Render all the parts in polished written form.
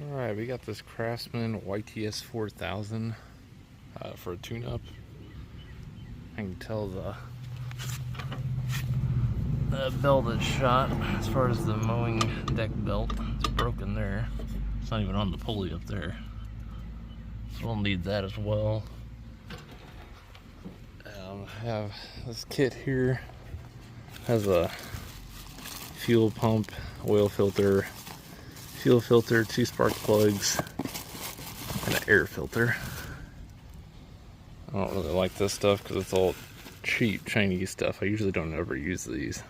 Alright, we got this Craftsman YTS 4000 for a tune-up. I can tell the belt is shot as far as the mowing deck belt. It's broken there. It's not even on the pulley up there. So we'll need that as well. I have this kit here. Has a fuel pump, oil filter, fuel filter, 2 spark plugs, and an air filter. I don't really like this stuff because it's all cheap Chinese stuff. I usually don't ever use these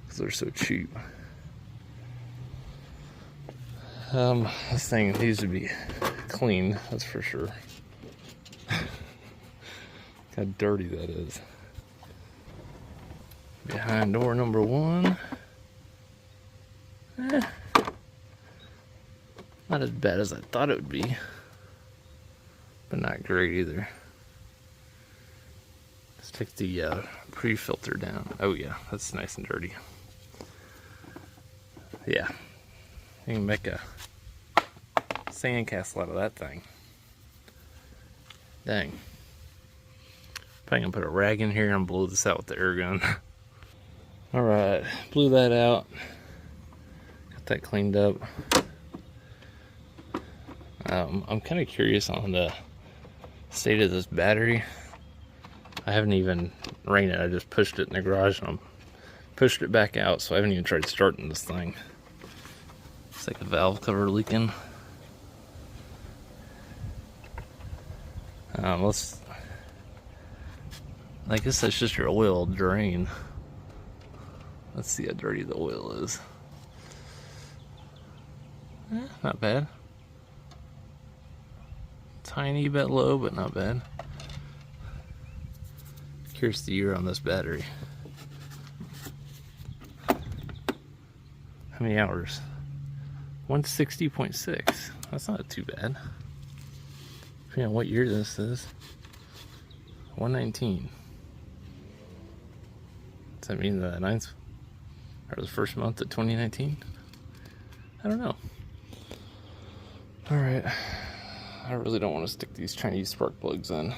because they're so cheap. This thing needs to be clean, that's for sure. How dirty that is. Behind door number 1. Not as bad as I thought it would be, but not great either. Let's take the pre-filter down. Oh yeah, that's nice and dirty. Yeah, you can make a sandcastle out of that thing. Dang. Probably gonna put a rag in here and blow this out with the air gun. Alright, blew that out. Got that cleaned up. I'm kind of curious on the state of this battery. I haven't even ran it. I just pushed it in the garage and pushed it back out, so I haven't even tried starting this thing. It's like a valve cover leaking. I guess that's just your oil drain. Let's see how dirty the oil is. Not bad. Tiny bit low, but not bad. Here's the year on this battery. How many hours? 160.6. That's not too bad. Depending on what year this is. 119. Does that mean the 9th or the first month of 2019? I don't know. Alright. I really don't want to stick these Chinese spark plugs in. I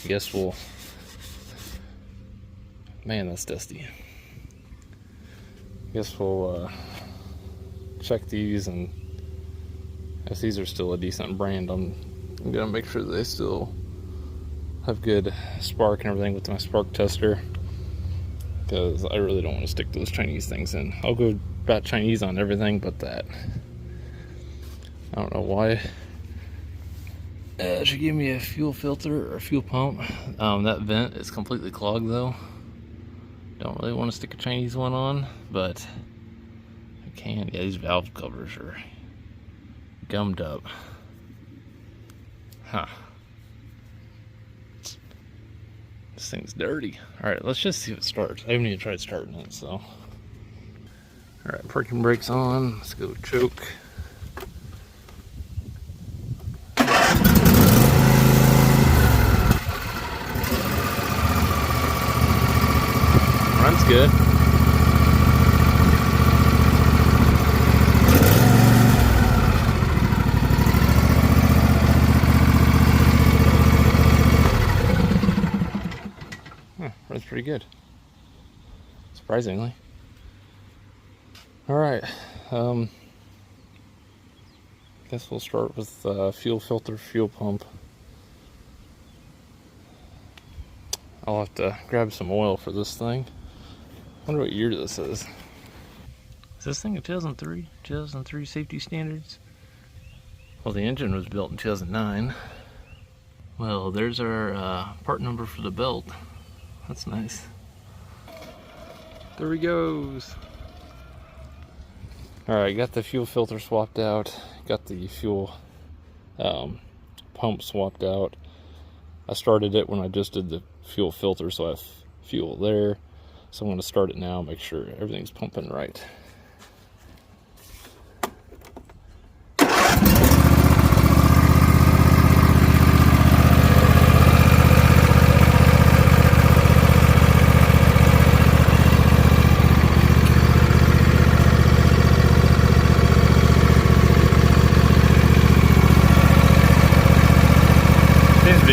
guess we'll... Man, that's dusty. I guess we'll check these, and if these are still a decent brand, I'm gonna make sure that they still have good spark and everything with my spark tester, because I really don't want to stick those Chinese things in. I'll go about Chinese on everything but that. I don't know why. She gave me a fuel filter or a fuel pump. That vent is completely clogged though. Don't really want to stick a Chinese one on, but I can. Yeah, these valve covers are gummed up. Huh. This thing's dirty. Alright, let's just see if it starts. I haven't even tried starting it, so. Alright, parking brakes on. Let's go choke. Runs good. Runs pretty good, surprisingly. Alright, guess we'll start with fuel filter, fuel pump. I'll have to grab some oil for this thing. I wonder what year this is. Is this thing a 2003? 2003 safety standards? Well, the engine was built in 2009. Well, there's our part number for the belt. That's nice. There he goes. Alright, got the fuel filter swapped out. Got the fuel pump swapped out. I started it when I just did the fuel filter, so I have fuel there. So I'm going to start it now, make sure everything's pumping right.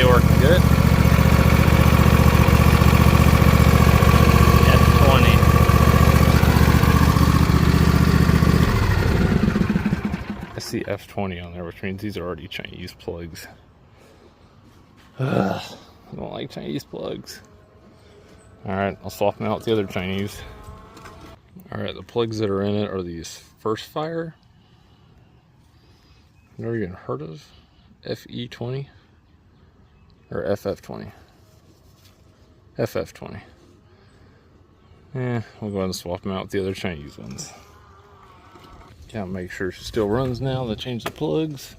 radio working good. F20. I see F20 on there, which means these are already Chinese plugs. Ugh, I don't like Chinese plugs. Alright, I'll swap them out with the other Chinese. Alright, the plugs that are in it are these First Fire. Never even heard of FE20 or FF20. FF20. We'll go ahead and swap them out with the other Chinese ones. Gotta make sure she still runs now. They changed the plugs.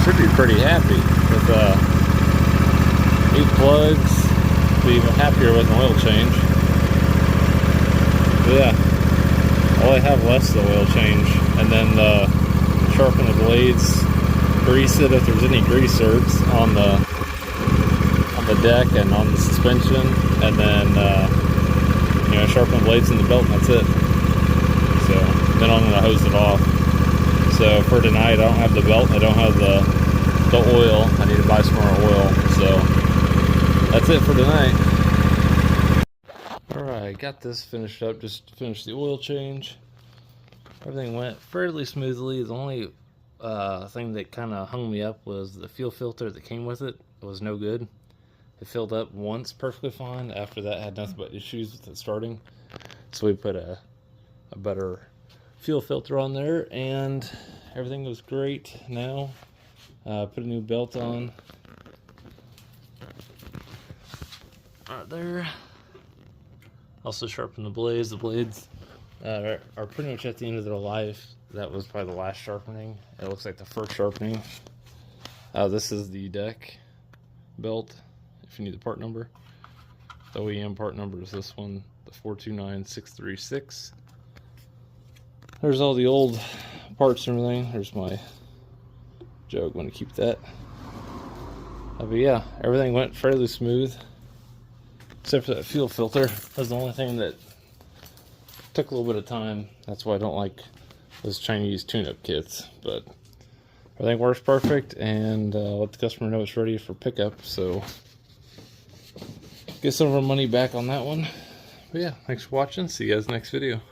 Should be pretty happy with 8 plugs. Be even happier with an oil change. But yeah, all I have left is the oil change, and then sharpen the blades, grease it if there's any grease zerks on the deck and on the suspension, and then sharpen the blades in the belt, and that's it. So then I'm gonna hose it off. So for tonight, I don't have the belt, I don't have the oil. I need to buy some more oil. So that's it for tonight. Alright, got this finished up. Just finished the oil change. Everything went fairly smoothly. The only thing that kind of hung me up was the fuel filter that came with it. It was no good. It filled up once perfectly fine. After that, I had nothing but issues with it starting. So we put a better fuel filter on there, and everything was great now. Put a new belt on. Right there. Also sharpened the blades. The blades are pretty much at the end of their life. That was probably the last sharpening. It looks like the first sharpening. This is the deck belt, if you need the part number. The OEM part number is this one, the 429636. There's all the old parts and everything. There's my jug, I'm going to keep that. But yeah, everything went fairly smooth. Except for that fuel filter. That's the only thing that took a little bit of time. That's why I don't like those Chinese tune-up kits. But everything works perfect, and let the customer know it's ready for pickup. So get some of our money back on that one. But yeah, thanks for watching. See you guys next video.